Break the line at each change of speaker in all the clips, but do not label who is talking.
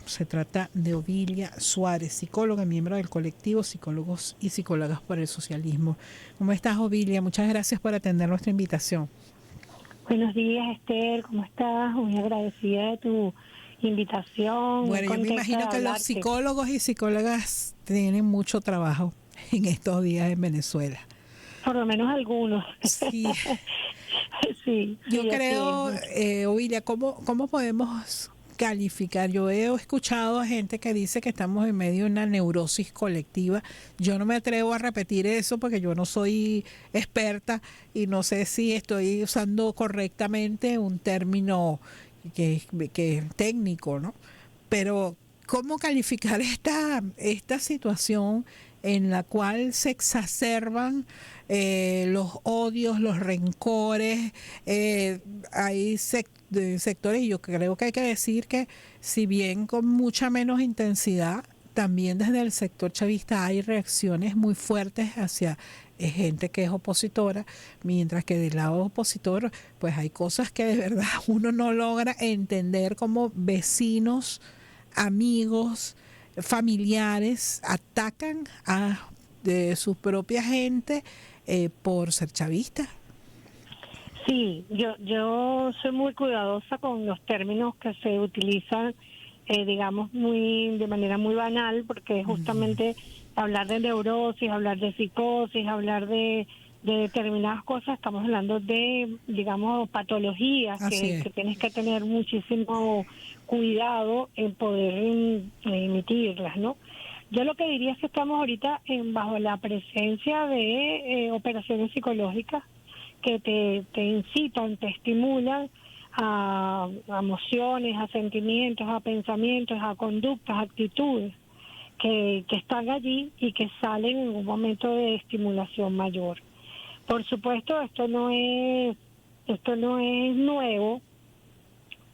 Se trata de Ovilia Suárez, psicóloga, miembro del colectivo Psicólogos y Psicólogas por el Socialismo. ¿Cómo estás, Ovilia? Muchas gracias por atender nuestra invitación.
Buenos días, Esther, ¿cómo estás? Muy agradecida de tu invitación, muy
Bueno, yo me
contenta de
imagino que los
hablarte.
psicólogos y psicólogas tienen mucho trabajo en estos días en Venezuela.
Por lo menos algunos.
Sí, yo
sí, así es.
creo, Ovilia, ¿cómo podemos calificar? Yo he escuchado a gente que dice que estamos en medio de una neurosis colectiva. Yo no me atrevo a repetir eso porque yo no soy experta y no sé si estoy usando correctamente un término que es técnico, ¿no? Pero ¿cómo calificar esta situación en la cual se exacerban los odios, los rencores? Hay sectores, y yo creo que hay que decir que si bien con mucha menos intensidad, también desde el sector chavista hay reacciones muy fuertes hacia gente que es opositora, mientras que del lado opositor pues hay cosas que de verdad uno no logra entender, como vecinos, amigos, familiares atacan a de su propia gente por ser chavista.
Sí, yo soy muy cuidadosa con los términos que se utilizan, digamos, de manera muy banal, porque justamente hablar de neurosis, hablar de psicosis, hablar de determinadas cosas, estamos hablando de, digamos, patologías
Así es.
que tienes que tener muchísimo cuidado en poder emitirlas, ¿no? Yo lo que diría es que estamos ahorita bajo la presencia de operaciones psicológicas que te incitan, te estimulan a emociones, a sentimientos, a pensamientos, a conductas, a actitudes que están allí y que salen en un momento de estimulación mayor. Por supuesto, esto no es nuevo,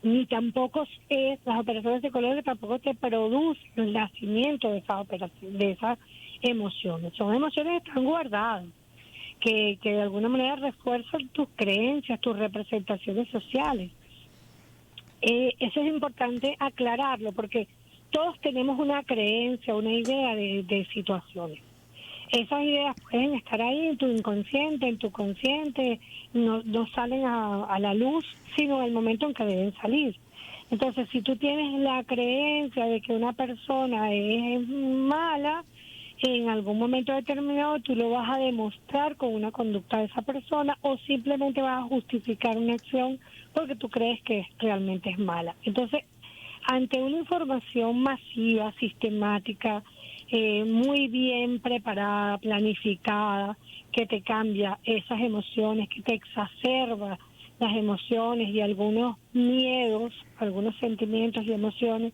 ni tampoco es, las operaciones psicológicas tampoco te producen el nacimiento de esas operaciones, de esas emociones. Son emociones que están guardadas, que de alguna manera refuerzan tus creencias, tus representaciones sociales. Eso es importante aclararlo, porque todos tenemos una creencia, una idea de situaciones. Esas ideas pueden estar ahí en tu inconsciente, en tu consciente, no salen a la luz, sino en el momento en que deben salir. Entonces, si tú tienes la creencia de que una persona es mala, en algún momento determinado tú lo vas a demostrar con una conducta de esa persona, o simplemente vas a justificar una acción porque tú crees que realmente es mala. Entonces, ante una información masiva, sistemática, muy bien preparada, planificada, que te cambia esas emociones, que te exacerba las emociones y algunos miedos, algunos sentimientos y emociones,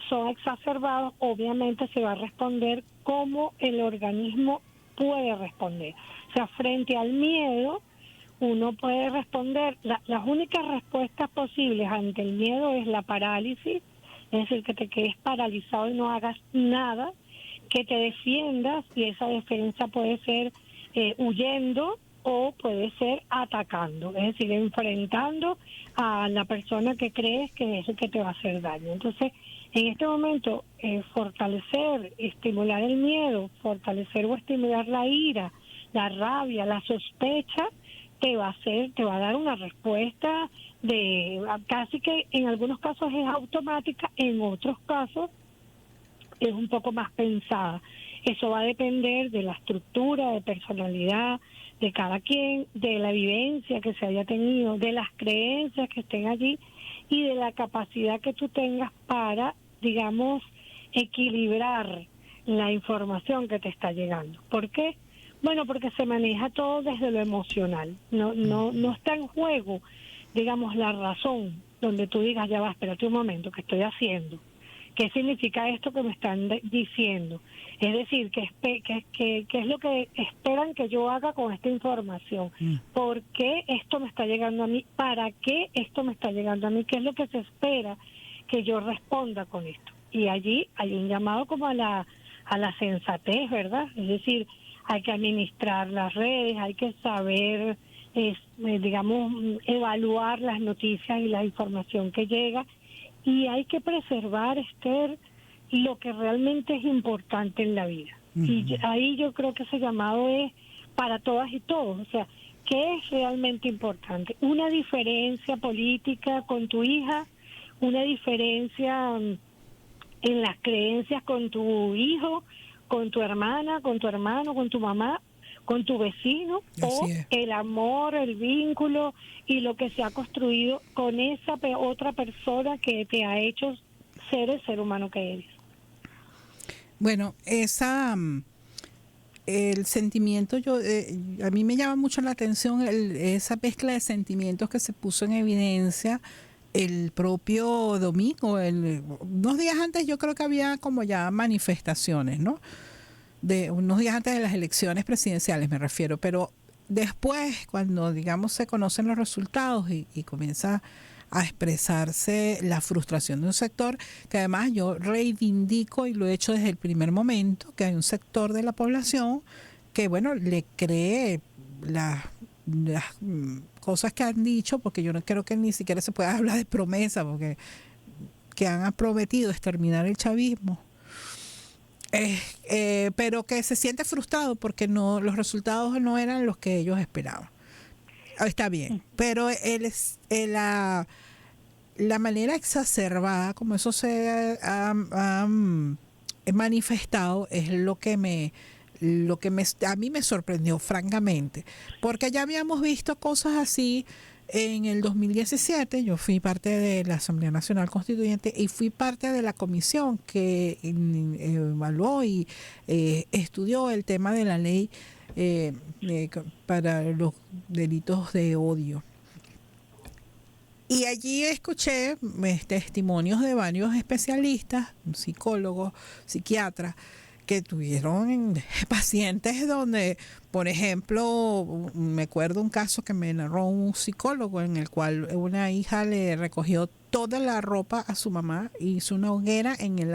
son exacerbados, obviamente se va a responder como el organismo puede responder. O sea, frente al miedo, uno puede responder, las únicas respuestas posibles ante el miedo es la parálisis, es decir, que te quedes paralizado y no hagas nada, que te defiendas, y esa defensa puede ser huyendo o puede ser atacando, es decir, enfrentando a la persona que crees que es el que te va a hacer daño. Entonces, en este momento, fortalecer, estimular el miedo, fortalecer o estimular la ira, la rabia, la sospecha, te va a dar una respuesta casi que en algunos casos es automática, en otros casos es un poco más pensada. Eso va a depender de la estructura de personalidad de cada quien, de la vivencia que se haya tenido, de las creencias que estén allí y de la capacidad que tú tengas para, digamos, equilibrar la información que te está llegando. ¿Por qué? Bueno, porque se maneja todo desde lo emocional. No está en juego, digamos, la razón, donde tú digas, ya va, espérate un momento, ¿qué estoy haciendo? ¿Qué significa esto que me están diciendo? Es decir, ¿qué es lo que esperan que yo haga con esta información? ¿Por qué esto me está llegando a mí? ¿Para qué esto me está llegando a mí? ¿Qué es lo que se espera que yo responda con esto? Y allí hay un llamado como a la sensatez, ¿verdad? Es decir, hay que administrar las redes, hay que saber, digamos, evaluar las noticias y la información que llega, y hay que preservar, Esther, lo que realmente es importante en la vida. Y ahí yo creo que ese llamado es para todas y todos. O sea, ¿qué es realmente importante? Una diferencia política con tu hija, una diferencia en las creencias con tu hijo, con tu hermana, con tu hermano, con tu mamá, con tu vecino, o el amor, el vínculo y lo que se ha construido con esa otra persona que te ha hecho ser el ser humano que eres.
Bueno, el sentimiento, a mí me llama mucho la atención esa mezcla de sentimientos que se puso en evidencia el propio domingo. Unos días antes yo creo que había como ya manifestaciones, ¿no? De unos días antes de las elecciones presidenciales me refiero, pero después cuando digamos se conocen los resultados y comienza a expresarse la frustración de un sector, que además yo reivindico y lo he hecho desde el primer momento, que hay un sector de la población que bueno le cree las cosas que han dicho, porque yo no creo que ni siquiera se pueda hablar de promesa, porque que han prometido exterminar el chavismo. Pero que se siente frustrado porque no, los resultados no eran los que ellos esperaban. Está bien, pero la manera exacerbada como eso se ha manifestado es lo que a mí me sorprendió francamente, porque ya habíamos visto cosas así. En el 2017 yo fui parte de la Asamblea Nacional Constituyente y fui parte de la comisión que evaluó y estudió el tema de la ley para los delitos de odio. Y allí escuché testimonios de varios especialistas, psicólogos, psiquiatras, que tuvieron pacientes donde, por ejemplo, me acuerdo un caso que me narró un psicólogo en el cual una hija le recogió toda la ropa a su mamá y hizo una hoguera en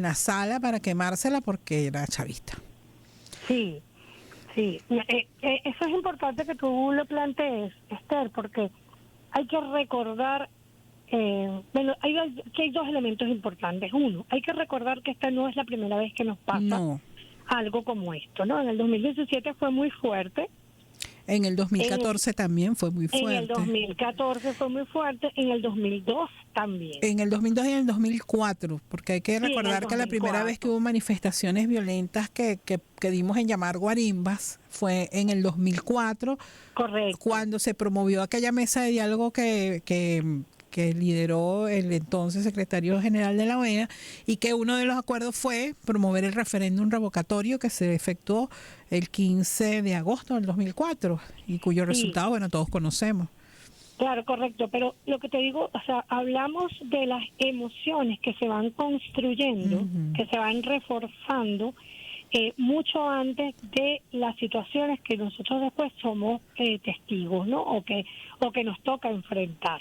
la sala para quemársela porque era chavista.
Sí, sí. Eso es importante que tú lo plantees, Esther, porque hay que recordar, bueno, hay dos elementos importantes. Uno, hay que recordar que esta no es la primera vez que nos pasa algo como esto, ¿no? En el 2017 fue muy fuerte.
En el 2014 también fue muy fuerte.
En el 2014 fue muy fuerte, en el 2002 también.
En el 2002 y en el 2004, porque hay que recordar que la primera vez que hubo manifestaciones violentas que dimos en llamar guarimbas fue en el 2004.
Correcto.
Cuando se promovió aquella mesa de diálogo que lideró el entonces secretario general de la OEA y que uno de los acuerdos fue promover el referéndum revocatorio que se efectuó el 15 de agosto del 2004 y cuyo resultado, bueno, todos conocemos.
Claro, correcto, pero lo que te digo, o sea, hablamos de las emociones que se van construyendo, que se van reforzando mucho antes de las situaciones que nosotros después somos testigos, ¿no? O que nos toca enfrentar.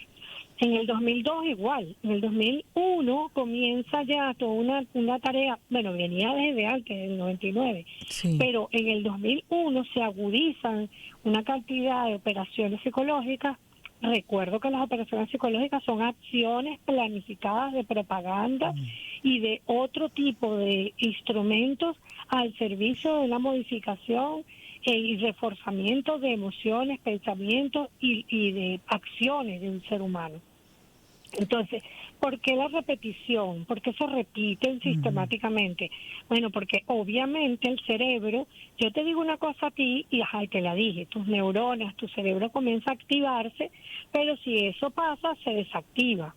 En el 2002 igual, en el 2001 comienza ya toda una tarea, bueno, venía desde antes, del 99, pero en el 2001 se agudizan una cantidad de operaciones psicológicas. Recuerdo que las operaciones psicológicas son acciones planificadas de propaganda y de otro tipo de instrumentos al servicio de la modificación y reforzamiento de emociones, pensamientos y de acciones de un ser humano. Entonces, ¿por qué la repetición? ¿Por qué se repiten sistemáticamente? Bueno, porque obviamente el cerebro, yo te digo una cosa a ti y te la dije, tus neuronas, tu cerebro comienza a activarse, pero si eso pasa, se desactiva.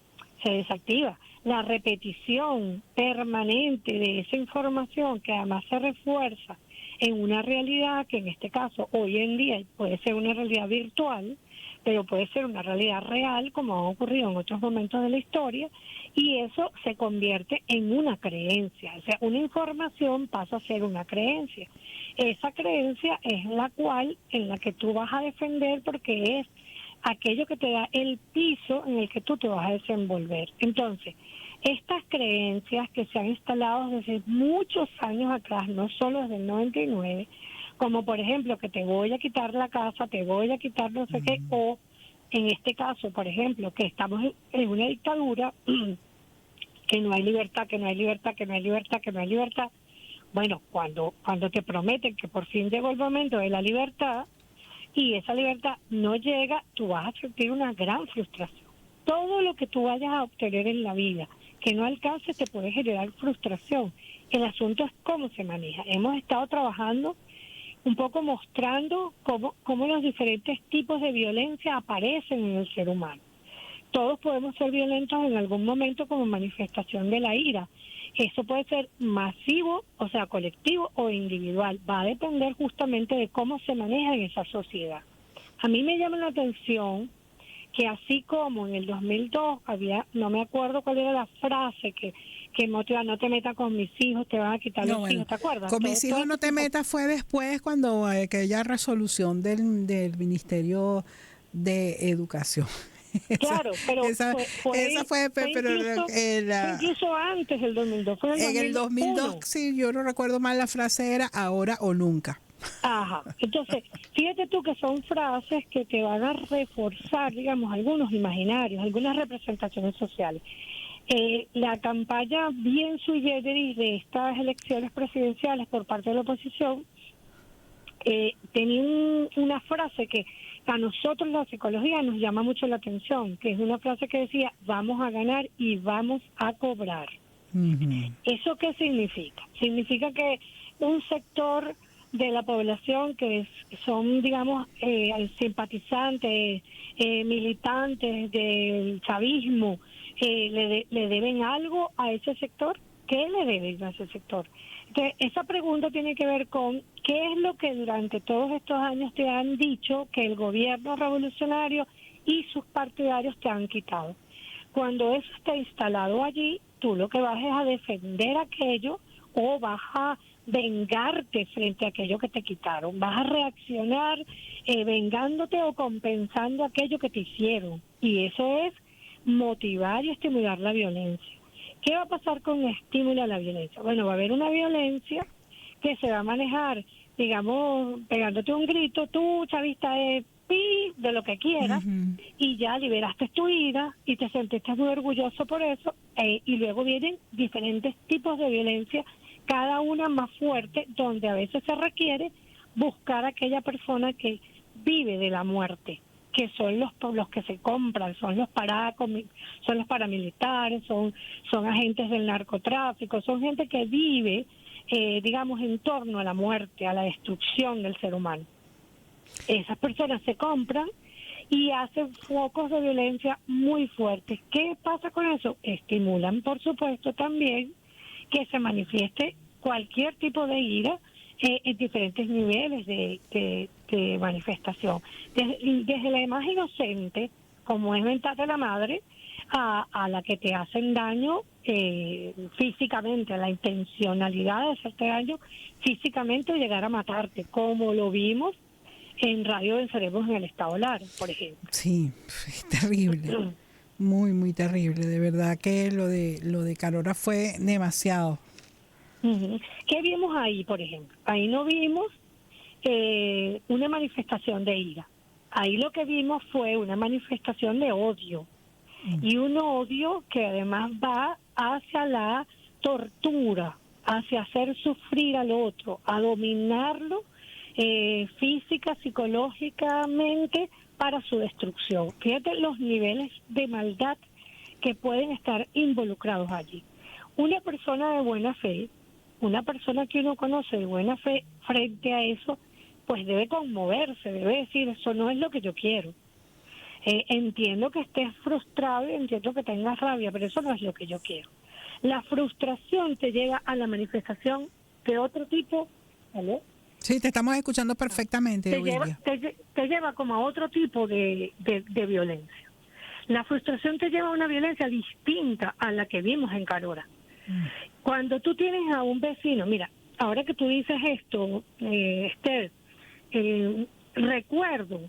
La repetición permanente de esa información que además se refuerza en una realidad que en este caso hoy en día puede ser una realidad virtual, pero puede ser una realidad real, como ha ocurrido en otros momentos de la historia, y eso se convierte en una creencia. O sea, una información pasa a ser una creencia. Esa creencia es en la que tú vas a defender porque es aquello que te da el piso en el que tú te vas a desenvolver. Entonces, estas creencias que se han instalado desde muchos años atrás, no solo desde el 99, como por ejemplo que te voy a quitar la casa, te voy a quitar no sé qué, o en este caso, por ejemplo, que estamos en una dictadura, que no hay libertad, que no hay libertad, que no hay libertad, que no hay libertad. Bueno, cuando te prometen que por fin llegó el momento de la libertad y esa libertad no llega, tú vas a sentir una gran frustración. Todo lo que tú vayas a obtener en la vida que no alcance te puede generar frustración. El asunto es cómo se maneja. Hemos estado trabajando un poco mostrando cómo los diferentes tipos de violencia aparecen en el ser humano. Todos podemos ser violentos en algún momento como manifestación de la ira. Eso puede ser masivo, o sea, colectivo o individual. Va a depender justamente de cómo se maneja en esa sociedad. A mí me llama la atención que así como en el 2002 había, no me acuerdo cuál era la frase que motiva, no te metas con mis hijos, te van a quitar los hijos, ¿te acuerdas?
Con mis hijos no te metas fue después cuando aquella resolución del Ministerio de Educación.
Claro, pero
esa fue
incluso antes del 2002. Fue
en el 2002, sí, yo no recuerdo mal, la frase era ahora o nunca.
Ajá, entonces, fíjate tú que son frases que te van a reforzar, digamos, algunos imaginarios, algunas representaciones sociales. La campaña bien sui generis de estas elecciones presidenciales por parte de la oposición tenía una frase que a nosotros la psicología nos llama mucho la atención, que es una frase que decía, vamos a ganar y vamos a cobrar.
Uh-huh.
¿Eso qué significa? Significa que un sector de la población que son, digamos, simpatizantes, militantes del chavismo, le deben algo a ese sector. ¿Qué le deben a ese sector? Entonces, esa pregunta tiene que ver con qué es lo que durante todos estos años te han dicho que el gobierno revolucionario y sus partidarios te han quitado. Cuando eso está instalado allí, tú lo que vas es a defender aquello o vas a vengarte frente a aquello que te quitaron. Vas a reaccionar vengándote o compensando aquello que te hicieron. Y eso es motivar y estimular la violencia. ¿Qué va a pasar con el estímulo a la violencia? Bueno, va a haber una violencia que se va a manejar, digamos, pegándote un grito, tú, chavista, de lo que quieras,
Uh-huh.
y ya liberaste tu ira y te sentiste muy orgulloso por eso, y luego vienen diferentes tipos de violencia, cada una más fuerte, donde a veces se requiere buscar a aquella persona que vive de la muerte, que son los que se compran, son los paramilitares, son agentes del narcotráfico, son gente que vive, digamos, en torno a la muerte, a la destrucción del ser humano. Esas personas se compran y hacen focos de violencia muy fuertes. ¿Qué pasa con eso? Estimulan, por supuesto, también que se manifieste cualquier tipo de ira en diferentes niveles de manifestación. Desde la más inocente, como es mental la madre, a la que te hacen daño físicamente, a la intencionalidad de hacerte daño físicamente o llegar a matarte, como lo vimos en Radio Venceremos en el Estado Lara, por ejemplo.
Sí, es terrible. Muy, muy terrible. De verdad que lo de Carora fue demasiado.
Uh-huh. ¿Qué vimos ahí, por ejemplo? Ahí no vimos una manifestación de ira. Ahí lo que vimos fue una manifestación de odio. Y un odio que además va hacia la tortura, hacia hacer sufrir al otro, a dominarlo física, psicológicamente para su destrucción. Fíjate los niveles de maldad que pueden estar involucrados allí. Una persona de buena fe, una persona que uno conoce de buena fe frente a eso, pues debe conmoverse, debe decir, eso no es lo que yo quiero. Entiendo que estés frustrado y entiendo que tengas rabia, pero eso no es lo que yo quiero. La frustración te lleva a la manifestación de otro tipo, ¿vale?
Sí, te estamos escuchando perfectamente.
Te lleva como a otro tipo de violencia. La frustración te lleva a una violencia distinta a la que vimos en Carora. Cuando tú tienes a un vecino, mira, ahora que tú dices esto, Esther, recuerdo,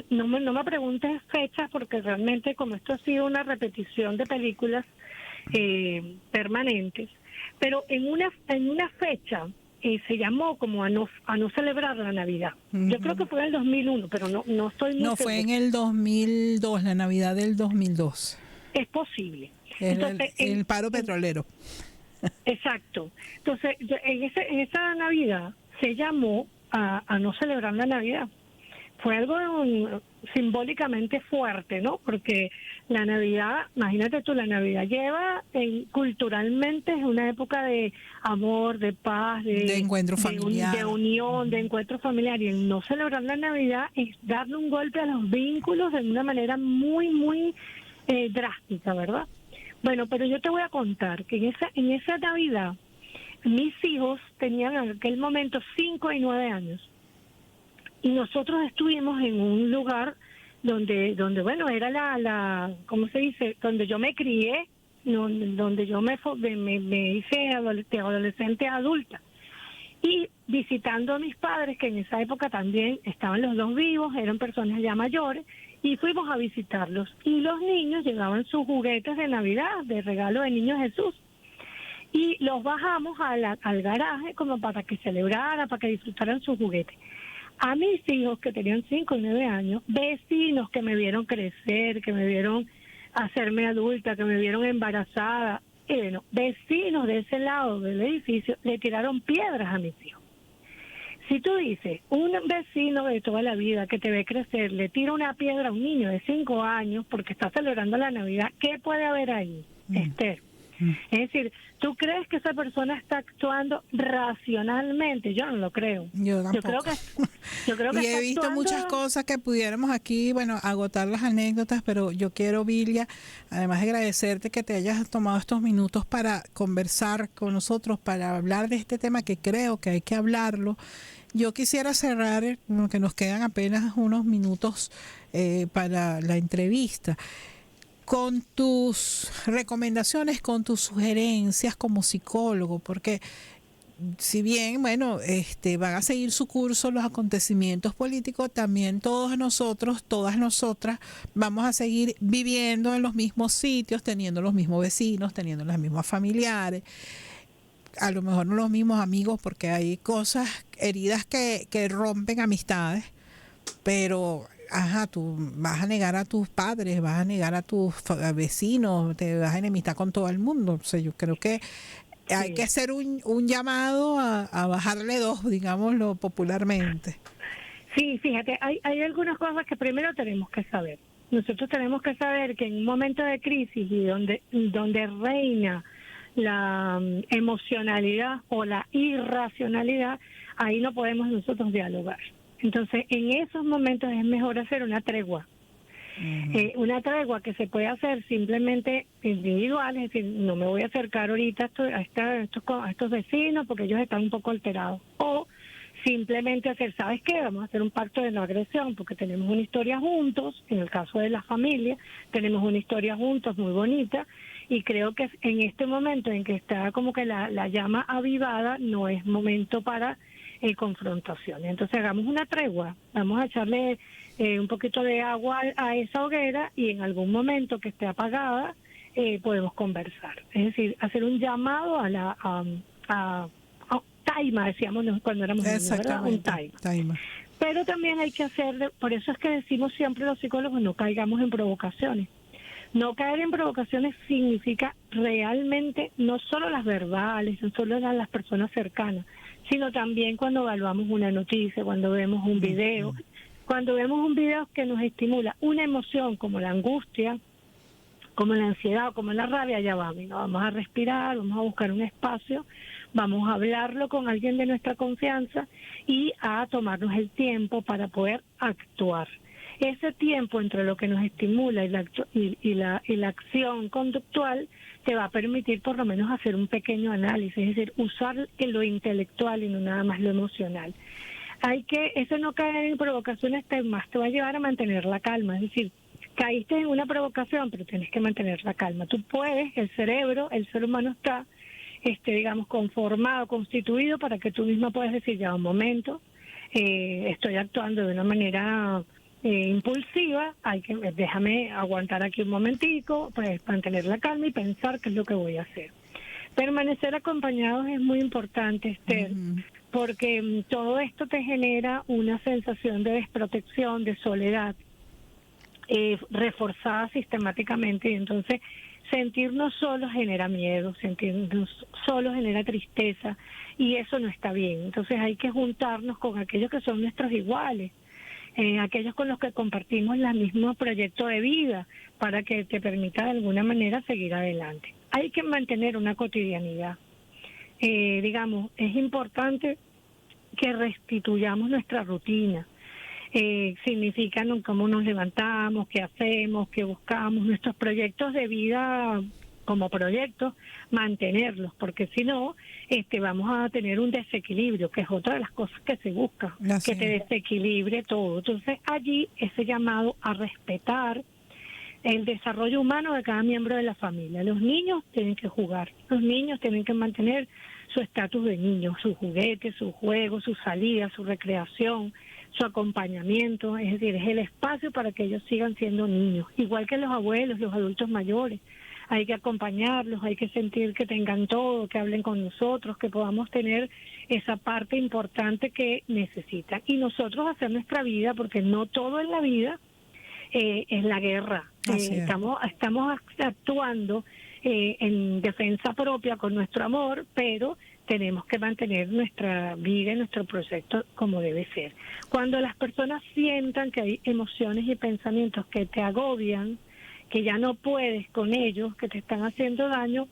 no me preguntes fechas porque realmente como esto ha sido una repetición de películas permanentes, pero en una fecha se llamó como a no celebrar la Navidad. Yo creo que fue en el 2001, pero no estoy muy
No,
segura.
fue en el 2002, la Navidad del 2002.
Es posible.
Entonces, el paro petrolero.
Exacto. Entonces, en esa Navidad se llamó a no celebrar la Navidad. Fue algo simbólicamente fuerte, ¿no? Porque la Navidad, imagínate tú, la Navidad lleva, culturalmente es una época de amor, de paz,
de encuentro familiar,
de unión, de encuentro familiar. Y el no celebrar la Navidad es darle un golpe a los vínculos de una manera muy, muy drástica, ¿verdad? Bueno, pero yo te voy a contar que en esa Navidad mis hijos tenían en aquel momento 5 y 9 años. Y nosotros estuvimos en un lugar donde bueno, era ¿cómo se dice? Donde yo me crié, donde yo me hice adolescente adulta. Y visitando a mis padres, que en esa época también estaban los dos vivos, eran personas ya mayores, y fuimos a visitarlos. Y los niños llevaban sus juguetes de Navidad, de regalo de Niño Jesús. Y los bajamos al garaje como para que celebraran, para que disfrutaran sus juguetes. A mis hijos que tenían 5 y 9 años, vecinos que me vieron crecer, que me vieron hacerme adulta, que me vieron embarazada, bueno, vecinos de ese lado del edificio le tiraron piedras a mis hijos. Si tú dices, un vecino de toda la vida que te ve crecer le tira una piedra a un niño de 5 años porque está celebrando la Navidad, ¿qué puede haber ahí, Esther? Es decir, ¿tú crees que esa persona está actuando racionalmente? Yo no lo creo.
Yo tampoco.
Yo creo que
y he visto muchas cosas que pudiéramos aquí, bueno, agotar las anécdotas, pero yo quiero, Vilia, además de agradecerte que te hayas tomado estos minutos para conversar con nosotros, para hablar de este tema que creo que hay que hablarlo. Yo quisiera cerrar, que nos quedan apenas unos minutos para la entrevista, con tus recomendaciones, con tus sugerencias como psicólogo, porque si bien, bueno, van a seguir su curso los acontecimientos políticos, también todos nosotros, todas nosotras, vamos a seguir viviendo en los mismos sitios, teniendo los mismos vecinos, teniendo las mismas familiares, a lo mejor no los mismos amigos, porque hay cosas, heridas que rompen amistades, pero tú vas a negar a tus padres, vas a negar a tus vecinos, te vas a enemistar con todo el mundo. O sea, yo creo que hay que hacer un llamado a bajarle 2, digámoslo popularmente.
Sí, fíjate, hay algunas cosas que primero tenemos que saber. Nosotros tenemos que saber que en un momento de crisis y donde reina la emocionalidad o la irracionalidad, ahí no podemos nosotros dialogar. Entonces, en esos momentos es mejor hacer una tregua. Una tregua que se puede hacer simplemente individual, es decir, no me voy a acercar ahorita a estos vecinos porque ellos están un poco alterados. O simplemente hacer, ¿sabes qué? Vamos a hacer un pacto de no agresión porque tenemos una historia juntos, en el caso de la familia, tenemos una historia juntos muy bonita, y creo que en este momento en que está como que la llama avivada, no es momento para confrontaciones. Entonces hagamos una tregua, vamos a echarle un poquito de agua a esa hoguera y en algún momento que esté apagada podemos conversar. Es decir, hacer un llamado a taima, decíamos cuando éramos niños, ¿verdad? Un taima. Pero también hay que hacer, por eso es que decimos siempre los psicólogos, no caigamos en provocaciones. No caer en provocaciones significa realmente no solo las verbales, no solo las personas cercanas, sino también cuando evaluamos una noticia, cuando vemos un video, que nos estimula una emoción como la angustia, como la ansiedad o como la rabia, ya vamos, ¿no? Vamos a respirar, vamos a buscar un espacio, vamos a hablarlo con alguien de nuestra confianza y a tomarnos el tiempo para poder actuar. Ese tiempo entre lo que nos estimula y la acción conductual te va a permitir por lo menos hacer un pequeño análisis, es decir, usar lo intelectual y no nada más lo emocional. Eso no caer en provocaciones te va a llevar a mantener la calma, es decir, caíste en una provocación, pero tienes que mantener la calma. Tú puedes, el ser humano está, digamos, conformado, constituido para que tú misma puedas decir, ya un momento, estoy actuando de una manera impulsiva, déjame aguantar aquí un momentico, pues mantener la calma y pensar qué es lo que voy a hacer. Permanecer acompañados es muy importante, Esther, porque todo esto te genera una sensación de desprotección, de soledad, reforzada sistemáticamente, y entonces sentirnos solos genera miedo, sentirnos solos genera tristeza, y eso no está bien. Entonces hay que juntarnos con aquellos que son nuestros iguales, aquellos con los que compartimos el mismo proyecto de vida, para que te permita de alguna manera seguir adelante. Hay que mantener una cotidianidad. Digamos, es importante que restituyamos nuestra rutina. Significa cómo nos levantamos, qué hacemos, qué buscamos, nuestros proyectos de vida como proyectos, mantenerlos, porque si no, vamos a tener un desequilibrio, que es otra de las cosas que se busca, que te desequilibre todo. Entonces allí ese llamado a respetar el desarrollo humano de cada miembro de la familia. Los niños tienen que jugar, los niños tienen que mantener su estatus de niños, sus juguetes, sus juegos, sus salidas, su recreación, su acompañamiento, es decir, es el espacio para que ellos sigan siendo niños, igual que los abuelos, los adultos mayores. Hay que acompañarlos, hay que sentir que tengan todo, que hablen con nosotros, que podamos tener esa parte importante que necesitan. Y nosotros hacer nuestra vida, porque no todo en la vida es la guerra. Estamos actuando en defensa propia con nuestro amor, pero tenemos que mantener nuestra vida y nuestro proyecto como debe ser. Cuando las personas sientan que hay emociones y pensamientos que te agobian, que ya no puedes con ellos, que te están haciendo daño,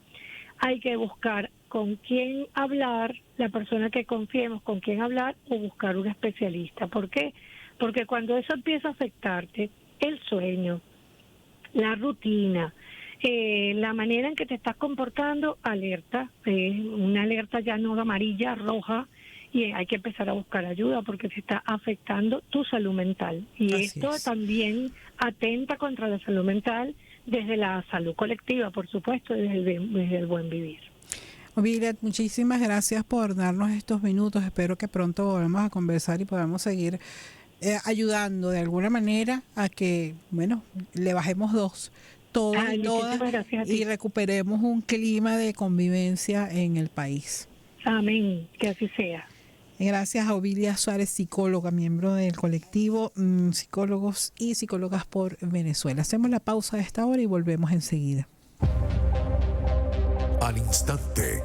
hay que buscar con quién hablar, la persona que confiemos con quién hablar, o buscar un especialista. ¿Por qué? Porque cuando eso empieza a afectarte, el sueño, la rutina, la manera en que te estás comportando, alerta, una alerta ya no amarilla, roja, y hay que empezar a buscar ayuda porque se está afectando tu salud mental. Y esto también atenta contra la salud mental desde la salud colectiva, por supuesto, desde el buen vivir.
Ovilia, muchísimas gracias por darnos estos minutos. Espero que pronto volvamos a conversar y podamos seguir ayudando de alguna manera a que, bueno, le bajemos todas y recuperemos un clima de convivencia en el país.
Amén, que así sea.
Gracias a Ovilia Suárez, psicóloga, miembro del colectivo Psicólogos y Psicólogas por Venezuela. Hacemos la pausa de esta hora y volvemos enseguida.
Al instante,